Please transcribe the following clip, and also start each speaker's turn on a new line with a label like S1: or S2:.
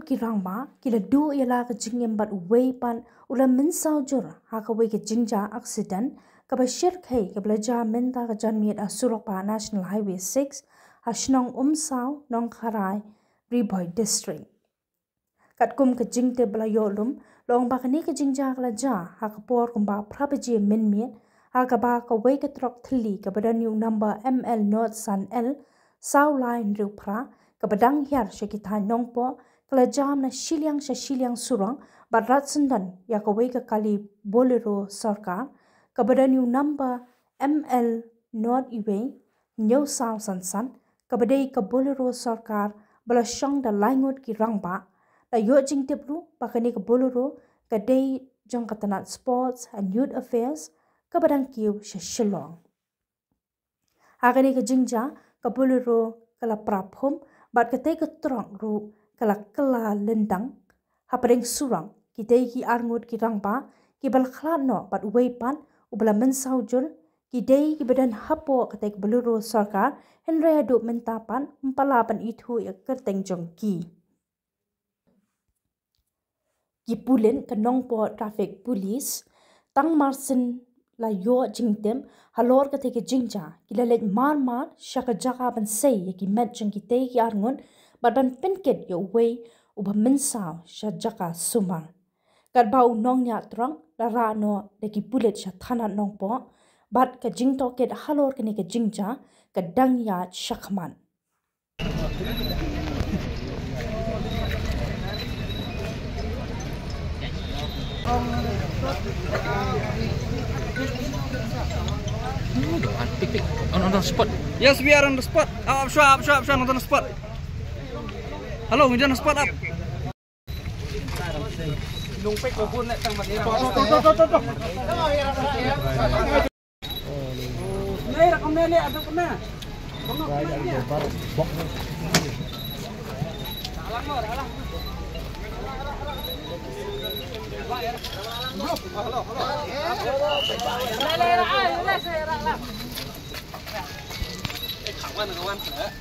S1: ki rangba kila du yala ka jingem bat way pan ula min sao jur ha ka way ka jingja accident ka ba shir khai ka blaja menta ka janmiet asurok pa National Highway 6 hashnong sao nong kharai Riboy District kat kum ka jingte bla yolum long ba kani ka jingja kala ja ha ka por kum ba prapaji min miet ha ka ba ka way ka trok thli ka ba new number ML North Sun L sao line ru pra ka badang hyar shakita nongpo kala jam na shiliang surang barat sundan ya ka way ka kali bolero sarkar ka bada new number ML North Iwe New South Sansan ka badai ka bolero sarkar bala shang da laingot ki rangba la yo jing tepru pakani ka bolero ka day jong katanat sports and youth affairs ka badang kiu shilong agani ka jingja ka bolero kala praphom bat ka te ka trong ru kala lendang hapadeng surang kitei ki arngut ki rangba ki bal khlat no bat weipan ubala men saujul ki dei ki badan hapo katek beluru sarkar henre adu mentapan empalapan itu ya kerteng jongki ki pulen kanongpo traffic police tang marsen la yo jingtem halor katek jingja kilalet mar shaka jaka ban sei ki met jongki tei ki arngun badan penket yo way uba mensau shajaka sumang kat bau nong nya trong la ra no de ki pulet sha thana nong po bat ka jing to ket halor kene ka jingja ka dang ya shakman
S2: Pick. On the spot.
S3: Yes, we are on the spot. Up, on the spot. Hello, we on the spot up. Kawan.